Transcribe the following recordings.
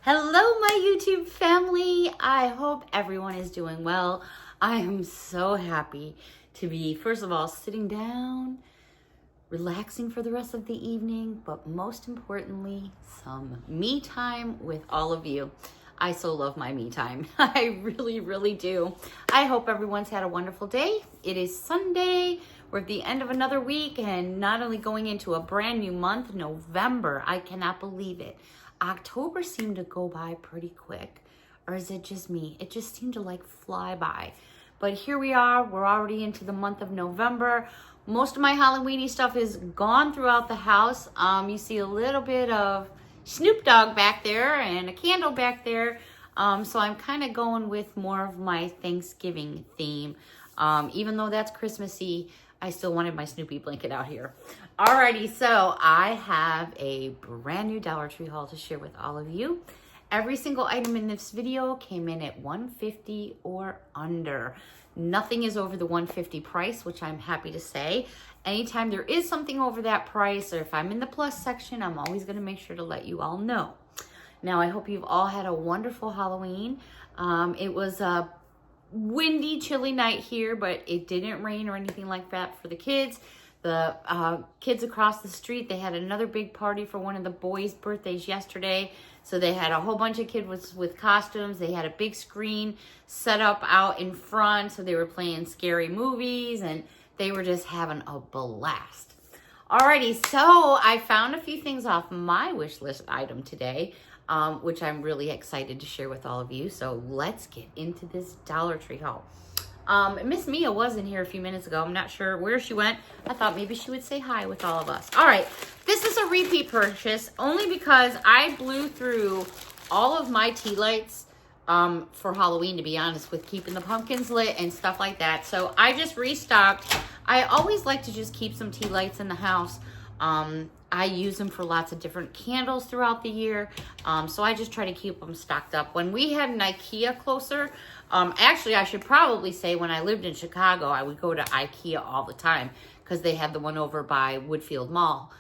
Hello, my YouTube family. I hope everyone is doing well. I am so happy to be, first of all, sitting down, relaxing for the rest of the evening, but most importantly, some me time with all of you. I so love my me time. I really, really do. I hope everyone's had a wonderful day. It is Sunday. We're at the end of another week and not only going into a brand new month, November. I cannot believe it. October seemed to go by pretty quick. Or is it just me? It just seemed to like fly by. But here we are. We're already into the month of November. Most of my Halloweeny stuff is gone throughout the house. You see a little bit of Snoop Dogg back there and a candle back there. So I'm kind of going with more of my Thanksgiving theme. Even though that's Christmassy, I still wanted my Snoopy blanket out here. Alrighty, so I have a brand new Dollar Tree haul to share with all of you. Every single item in this video came in at $150 or under. Nothing is over the $150 price, which I'm happy to say. Anytime there is something over that price, or if I'm in the plus section, I'm always going to make sure to let you all know. Now, I hope you've all had a wonderful Halloween. It was a windy, chilly night here, but it didn't rain or anything like that for the kids. The kids across the street, they had another big party for one of the boys' birthdays yesterday. So they had a whole bunch of kids with costumes. They had a big screen set up out in front. So they were playing scary movies and they were just having a blast. Alrighty, so I found a few things off my wish list item today, which I'm really excited to share with all of you. So let's get into this Dollar Tree haul. Miss Mia was in here a few minutes ago. I'm not sure where she went. I thought maybe she would say hi with all of us. All right, this is a repeat purchase only because I blew through all of my tea lights for Halloween, to be honest, with keeping the pumpkins lit and stuff like that. So I just restocked. I always like to just keep some tea lights in the house. I use them for lots of different candles throughout the year. So I just try to keep them stocked up. When we had an IKEA closer, actually I should probably say when I lived in Chicago, I would go to IKEA all the time because they had the one over by Woodfield Mall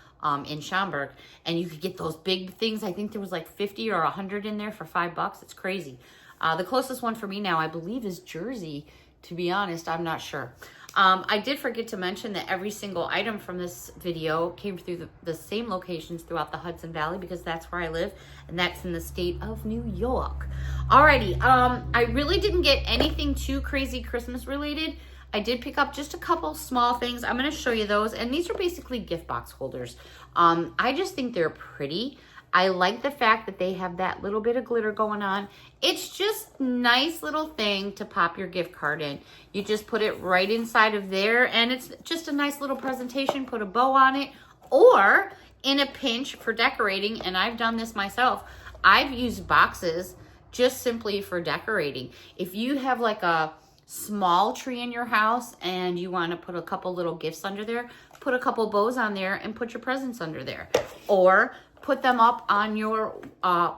in Schaumburg. And you could get those big things. I think there was like 50 or 100 in there for $5. It's crazy. The closest one for me now, I believe, is Jersey. To be honest, I'm not sure. I did forget to mention that every single item from this video came through the same locations throughout the Hudson Valley because that's where I live, and that's in the state of New York. Alrighty, I really didn't get anything too crazy Christmas related. I did pick up just a couple small things. I'm going to show you those, and these are basically gift box holders. I just think they're pretty. I like the fact that they have that little bit of glitter going on. It's just nice little thing to pop your gift card in. You just put it right inside of there, and it's just a nice little presentation. Put a bow on it, or in a pinch for decorating, and I've done this myself. I've used boxes just simply for decorating. If you have like a small tree in your house and you want to put a couple little gifts under there, put a couple bows on there and put your presents under there. Or put them up on your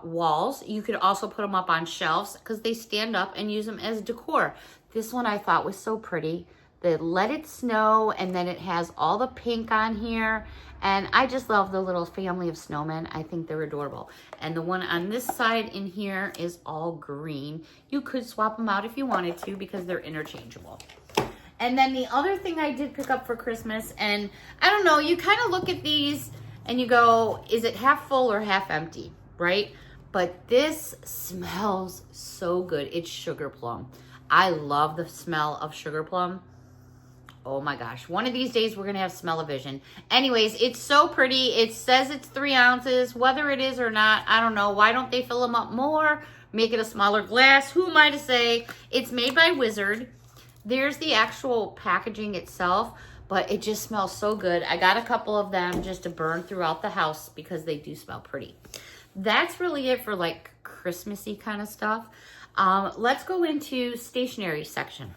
walls. You could also put them up on shelves because they stand up, and use them as decor. This one I thought was so pretty. The Let It Snow, and then it has all the pink on here. And I just love the little family of snowmen. I think they're adorable. And the one on this side in here is all green. You could swap them out if you wanted to because they're interchangeable. And then the other thing I did pick up for Christmas, and I don't know, you kind of look at these and you go, is it half full or half empty, right? But this smells so good. It's sugar plum. I love the smell of sugar plum. Oh my gosh. One of these days we're going to have smell-o-vision. Anyways, it's so pretty. It says it's 3 ounces. Whether it is or not, I don't know. Why don't they fill them up more? Make it a smaller glass? Who am I to say? It's made by Wizard. There's the actual packaging itself, but it just smells so good. I got a couple of them just to burn throughout the house because they do smell pretty. That's really it for like Christmassy kind of stuff. Let's go into stationery section.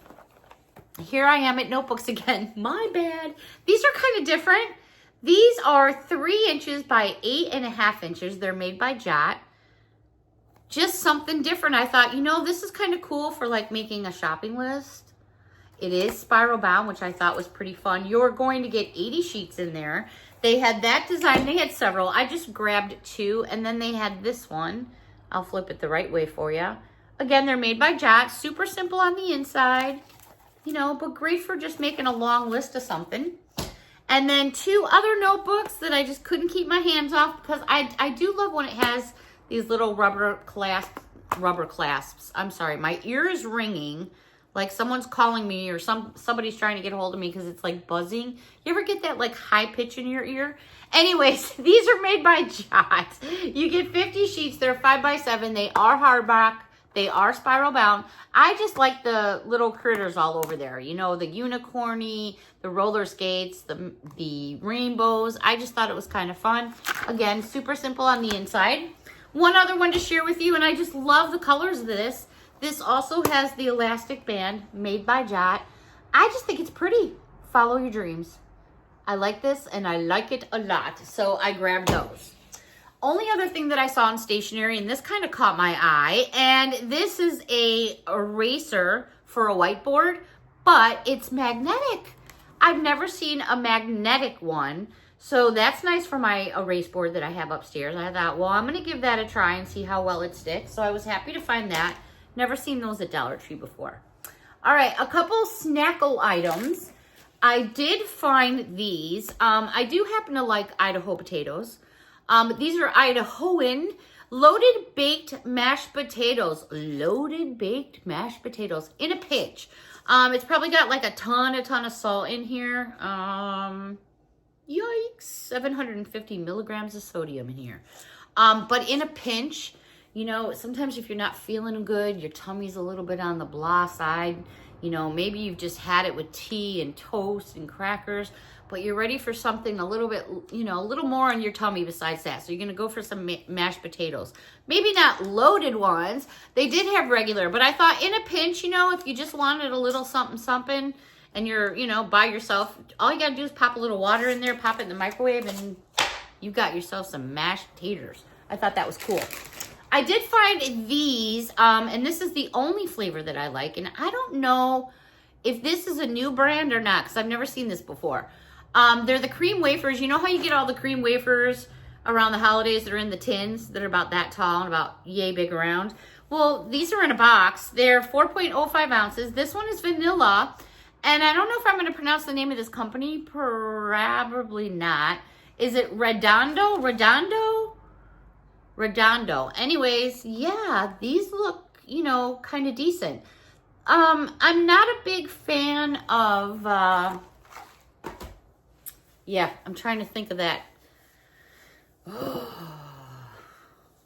Here I am at notebooks again. My bad. These are kind of different. These are 3 inches by 8.5 inches. They're made by Jot. Just something different. I thought, you know, this is kind of cool for like making a shopping list. It is spiral bound, which I thought was pretty fun. You're going to get 80 sheets in there. They had that design. They had several. I just grabbed 2, and then they had this one. I'll flip it the right way for you. Again, they're made by Jot. Super simple on the inside, you know, but great for just making a long list of something. And then 2 other notebooks that I just couldn't keep my hands off because I do love when it has these little rubber clasps. I'm sorry, my ear is ringing like someone's calling me or somebody's trying to get a hold of me because it's like buzzing. You ever get that like high pitch in your ear? Anyways, these are made by Jot. You get 50 sheets. They're 5x7. They are hardback. They are spiral bound. I just like the little critters all over there. You know, the unicorny, the roller skates, the rainbows. I just thought it was kind of fun. Again, super simple on the inside. One other one to share with you, and I just love the colors of this. This also has the elastic band made by Jot. I just think it's pretty. Follow your dreams. I like this, and I like it a lot, so I grabbed those. Only other thing that I saw in Stationery, and this kind of caught my eye, and this is a eraser for a whiteboard, but it's magnetic. I've never seen a magnetic one, so that's nice for my erase board that I have upstairs. I thought, well, I'm going to give that a try and see how well it sticks, so I was happy to find that. Never seen those at Dollar Tree before. All right, a couple snackle items. I did find these. I do happen to like Idaho potatoes. These are Idahoan loaded baked mashed potatoes. Loaded baked mashed potatoes in a pinch. It's probably got like a ton of salt in here. Yikes, 750 milligrams of sodium in here. But in a pinch, you know, sometimes if you're not feeling good, your tummy's a little bit on the blah side, you know, maybe you've just had it with tea and toast and crackers, but you're ready for something a little bit, you know, a little more in your tummy besides that. So you're going to go for some mashed potatoes. Maybe not loaded ones. They did have regular, but I thought in a pinch, you know, if you just wanted a little something and you're, you know, by yourself, all you got to do is pop a little water in there, pop it in the microwave, and you got yourself some mashed taters. I thought that was cool. I did find these, and this is the only flavor that I like, and I don't know if this is a new brand or not, because I've never seen this before. They're the cream wafers. You know how you get all the cream wafers around the holidays that are in the tins that are about that tall and about yay big around? Well, these are in a box. They're 4.05 ounces. This one is vanilla, and I don't know if I'm going to pronounce the name of this company. Probably not. Is it Redondo? Redondo. Anyways, yeah, these look, you know, kind of decent. I'm not a big fan of, yeah, I'm trying to think of that.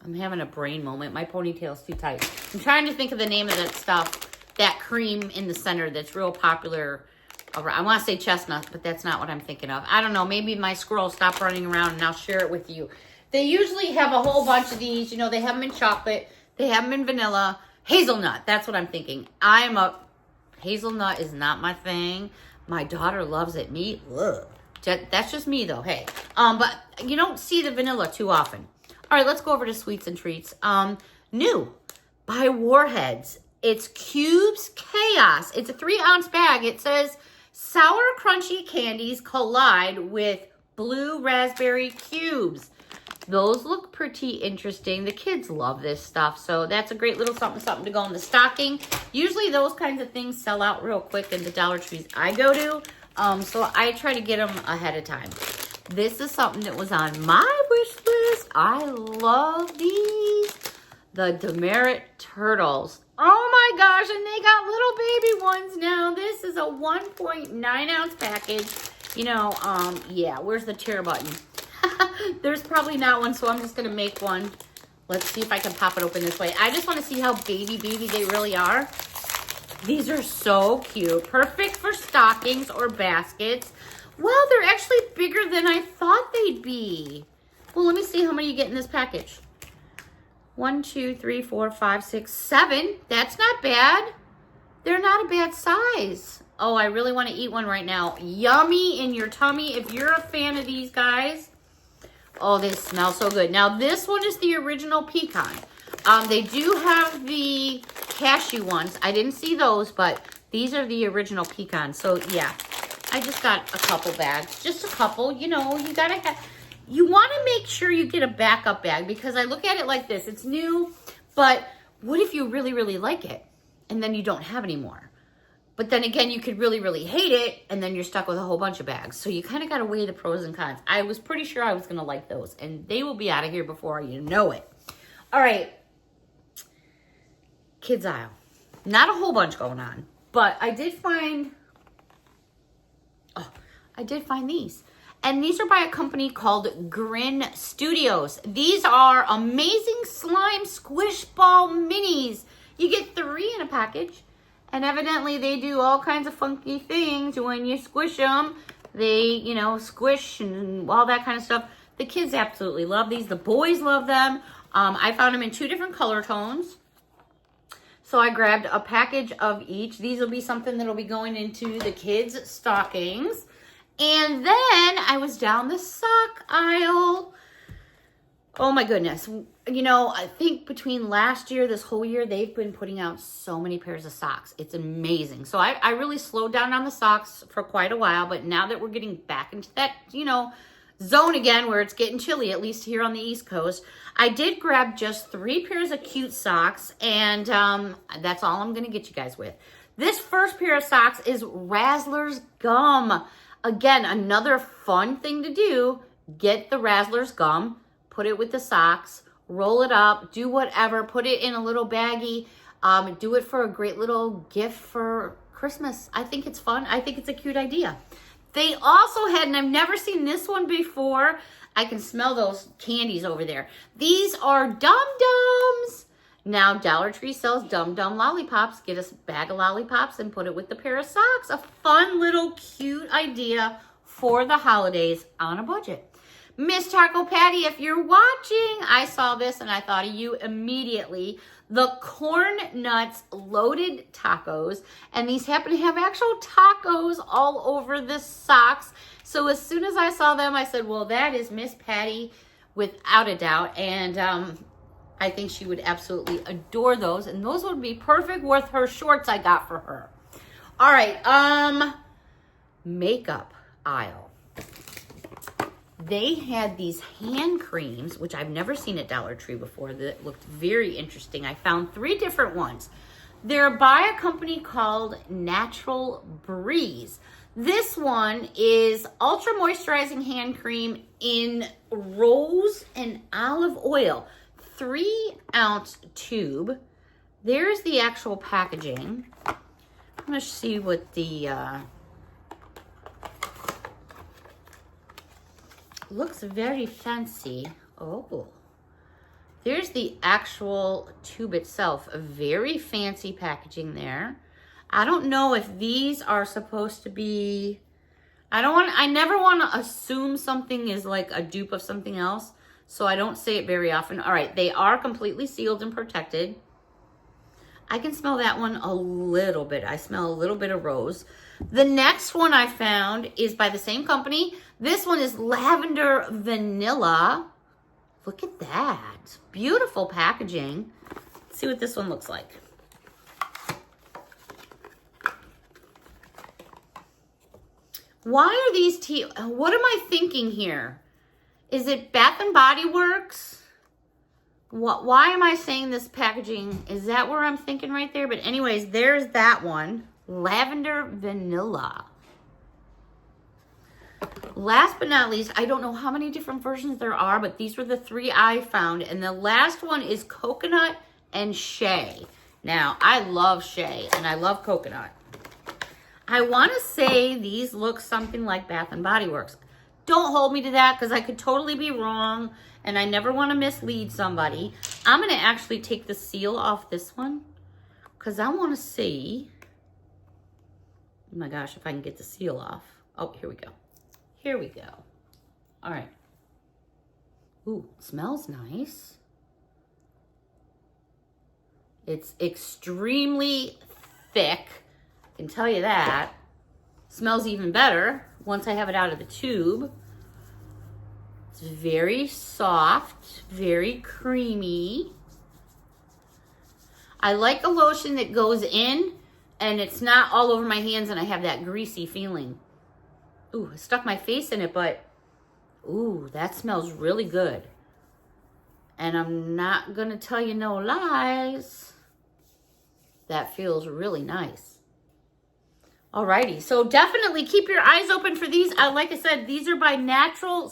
I'm having a brain moment. My ponytail's too tight. I'm trying to think of the name of that stuff, that cream in the center that's real popular. I want to say chestnut, but that's not what I'm thinking of. I don't know. Maybe my squirrel stopped running around and I'll share it with you. They usually have a whole bunch of these. You know, they have them in chocolate. They have them in vanilla. Hazelnut. That's what I'm thinking. Hazelnut is not my thing. My daughter loves it. Me, ugh. That's just me though. Hey, but you don't see the vanilla too often. All right, let's go over to sweets and treats. New by Warheads. It's Cubes Chaos. It's a 3-ounce bag. It says sour crunchy candies collide with blue raspberry cubes. Those look pretty interesting. The kids love this stuff, so that's a great little something to go in the stocking. Usually those kinds of things sell out real quick in the Dollar Trees I go to, so I try to get them ahead of time. This is something that was on my wish list. I love these. The Demerit Turtles. Oh my gosh, and they got little baby ones now. This is a 1.9 ounce package. You know, yeah, where's the tear button? There's probably not one, so I'm just going to make one. Let's see if I can pop it open this way. I just want to see how baby they really are. These are so cute. Perfect for stockings or baskets. Well, they're actually bigger than I thought they'd be. Well, let me see how many you get in this package. 1, 2, 3, 4, 5, 6, 7. That's not bad. They're not a bad size. Oh, I really want to eat one right now. Yummy in your tummy. If you're a fan of these guys, oh, they smell so good. Now, this one is the original pecan. They do have the cashew ones. I didn't see those, but these are the original pecans. So, yeah, I just got a couple bags. Just a couple. You know, you got to have... you want to make sure you get a backup bag, because I look at it like this. It's new, but what if you really, really like it and then you don't have any more? But then again, you could really, really hate it, and then you're stuck with a whole bunch of bags. So you kind of got to weigh the pros and cons. I was pretty sure I was going to like those, and they will be out of here before you know it. All right. Kids aisle. Not a whole bunch going on, but I did find these. And these are by a company called Grin Studios. These are amazing slime squish ball minis. You get 3 in a package. And evidently they do all kinds of funky things when you squish them. They, you know, squish and all that kind of stuff. The kids absolutely love these. The boys love them. I found them in 2 different color tones. So I grabbed a package of each. These will be something that'll be going into the kids' stockings. And then I was down the sock aisle. Oh my goodness. You know, I think between last year, this whole year, they've been putting out so many pairs of socks. It's amazing. So I really slowed down on the socks for quite a while. But now that we're getting back into that, you know, zone again where it's getting chilly, at least here on the East Coast, I did grab just 3 pairs of cute socks. And that's all I'm going to get you guys with. This first pair of socks is Razzler's Gum. Again, another fun thing to do. Get the Razzler's Gum. Put it with the socks, roll it up, do whatever, put it in a little baggie, do it for a great little gift for Christmas. I think it's fun. I think it's a cute idea. They also had, and I've never seen this one before, I can smell those candies over there. These are Dum Dums. Now, Dollar Tree sells Dum Dum lollipops. Get a bag of lollipops and put it with the pair of socks. A fun little cute idea for the holidays on a budget. Miss Taco Patty, if you're watching, I saw this and I thought of you immediately. The Corn Nuts Loaded Tacos. And these happen to have actual tacos all over the socks. So as soon as I saw them, I said, well, that is Miss Patty without a doubt. And I think she would absolutely adore those. And those would be perfect with her shorts I got for her. All right, makeup aisle. They had these hand creams, which I've never seen at Dollar Tree before, that looked very interesting. I found 3 different ones. They're by a company called Natural Breeze. This one is ultra moisturizing hand cream in rose and olive oil. 3-ounce tube. There's the actual packaging. I'm going to see what the... looks very fancy. Oh, there's the actual tube itself. A very fancy packaging there. I don't know if these are supposed to be, I never want to assume something is like a dupe of something else, so I don't say it very often. All right, they are completely sealed and protected. I can smell that one a little bit. I smell a little bit of rose. The next one I found is by the same company. This one is Lavender Vanilla. Look at that. Beautiful packaging. Let's see what this one looks like. Why are these what am I thinking here? Is it Bath and Body Works? Why am I saying this packaging? Is that where I'm thinking right there? But anyways, there's that one. Lavender Vanilla. Last but not least, I don't know how many different versions there are, but these were the 3 I found. And the last one is Coconut and Shea. Now, I love Shea and I love Coconut. I want to say these look something like Bath and Body Works. Don't hold me to that because I could totally be wrong and I never want to mislead somebody. I'm going to actually take the seal off this one because I want to see. Oh my gosh, if I can get the seal off. Oh, here we go. Here we go. All right. Ooh, smells nice. It's extremely thick. I can tell you that. Smells even better once I have it out of the tube. It's very soft, very creamy. I like a lotion that goes in and it's not all over my hands and I have that greasy feeling. Ooh, I stuck my face in it, but Ooh, that smells really good. And I'm not going to tell you no lies. That feels really nice. Alrighty, so definitely keep your eyes open for these. Like I said, these are by Natural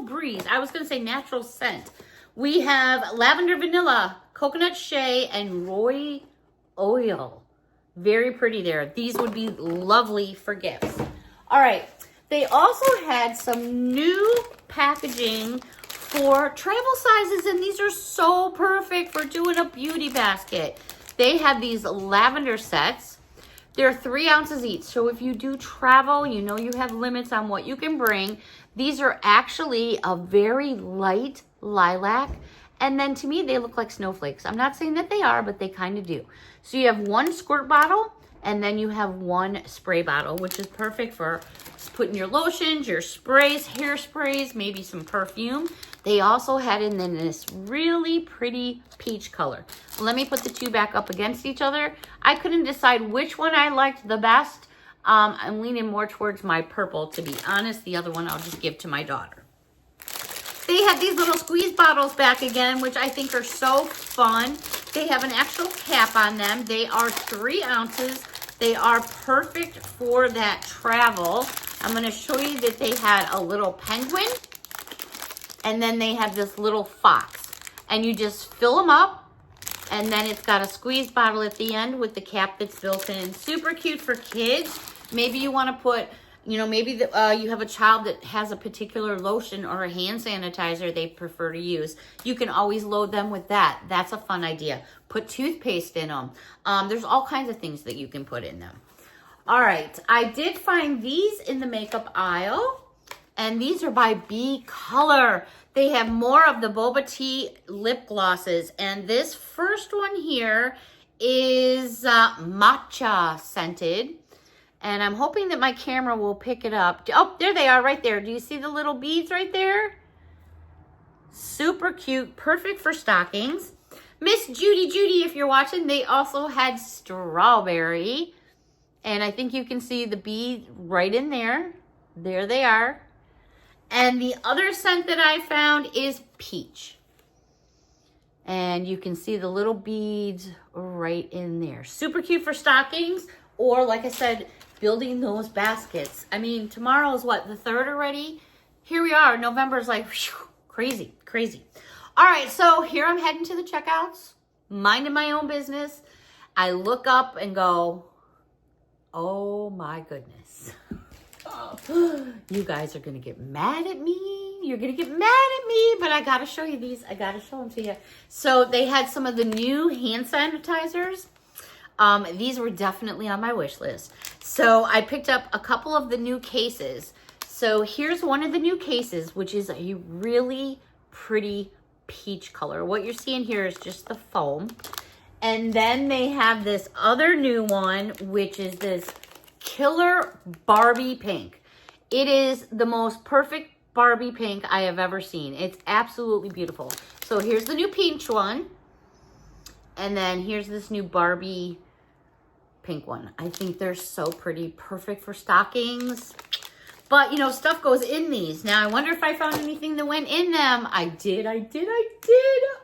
Breeze. I was going to say Natural Scent. We have lavender vanilla, coconut shea, and roy oil. Very pretty there. These would be lovely for gifts. All right, they also had some new packaging for travel sizes, and these are so perfect for doing a beauty basket. They have these lavender sets. They're 3 ounces each. So if you do travel, you know you have limits on what you can bring. These are actually a very light lilac. And then to me, they look like snowflakes. I'm not saying that they are, but they kind of do. So you have 1 squirt bottle, and then you have 1 spray bottle, which is perfect for putting your lotions, your sprays, hairsprays, maybe some perfume. They also had it in this really pretty peach color. Let me put the 2 back up against each other. I couldn't decide which one I liked the best. I'm leaning more towards my purple, to be honest. The other one I'll just give to my daughter. They have these little squeeze bottles back again, which I think are so fun. They have an actual cap on them. They are 3 ounces. They are perfect for that travel. I'm going to show you that they had a little penguin, and then they have this little fox. And you just fill them up, and then it's got a squeeze bottle at the end with the cap that's built in. Super cute for kids. Maybe you want to put, you know, maybe you have a child that has a particular lotion or a hand sanitizer they prefer to use. You can always load them with that. That's a fun idea. Put toothpaste in them. There's all kinds of things that you can put in them. All right, I did find these in the makeup aisle, and these are by B Color. They have more of the boba tea lip glosses, and this first one here is matcha scented. And I'm hoping that my camera will pick it up. Oh, there they are right there. Do you see the little beads right there? Super cute. Perfect for stockings. Miss Judy, if you're watching, they also had strawberry. And I think you can see the bead right in there. There they are. And the other scent that I found is peach. And you can see the little beads right in there. Super cute for stockings. Or like I said, building those baskets. I mean, tomorrow is what, the 3rd already? Here we are. November's like, whew, crazy, crazy. All right, so here I'm heading to the checkouts, minding my own business. I look up and go, oh my goodness. You guys are going to get mad at me. You're going to get mad at me, but I got to show you these. I got to show them to you. So they had some of the new hand sanitizers. These were definitely on my wish list. So I picked up a couple of the new cases. So here's one of the new cases, which is a really pretty peach color. What you're seeing here is just the foam. And then they have this other new one, which is this killer Barbie pink. It is the most perfect Barbie pink I have ever seen. It's absolutely beautiful. So here's the new peach one. And then here's this new Barbie pink one. I think they're so pretty. Perfect for stockings. But, you know, stuff goes in these. Now, I wonder if I found anything that went in them. I did.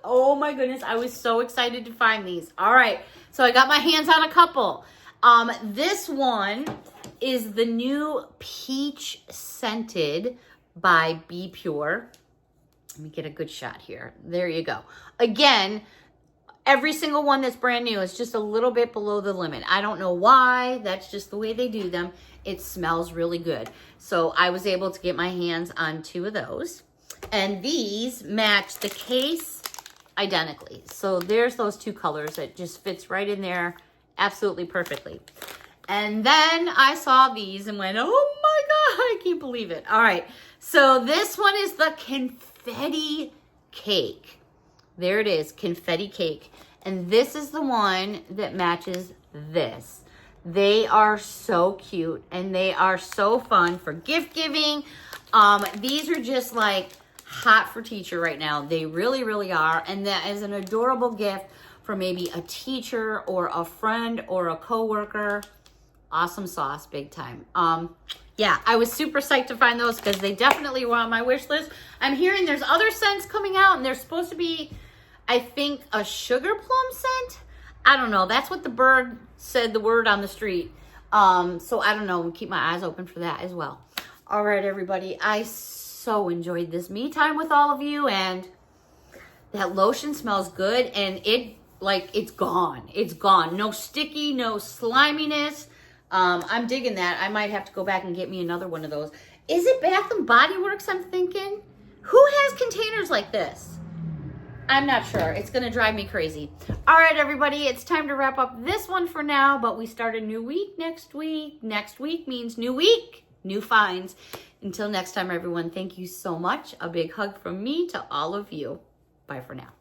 Oh, my goodness. I was so excited to find these. All right. So, I got my hands on a couple. This one is the new Peach Scented by Be Pure. Let me get a good shot here. There you go. Again, every single one that's brand new is just a little bit below the limit. I don't know why. That's just the way they do them. It smells really good. So I was able to get my hands on 2 of those. And these match the case identically. So there's those 2 colors. It just fits right in there absolutely perfectly. And then I saw these and went, oh my God, I can't believe it. All right. So this one is the confetti cake. There it is, confetti cake. And this is the one that matches this. They are so cute and they are so fun for gift giving. These are just like hot for teacher right now. They really, really are. And that is an adorable gift for maybe a teacher or a friend or a coworker. Awesome sauce, big time. Yeah, yeah, I was super psyched to find those because they definitely were on my wish list. I'm hearing there's other scents coming out, and there's supposed to be, I think, a sugar plum scent. I don't know. That's what the bird said, the word on the street. So I don't know. We'll keep my eyes open for that as well. All right, everybody. I so enjoyed this me time with all of you, and that lotion smells good, and it's gone. It's gone. No sticky, no sliminess. I'm digging that. I might have to go back and get me another one of those. Is it Bath and Body Works, I'm thinking? Who has containers like this? I'm not sure. It's going to drive me crazy. All right, everybody. It's time to wrap up this one for now, but we start a new week next week. Next week means new week, new finds. Until next time, everyone, thank you so much. A big hug from me to all of you. Bye for now.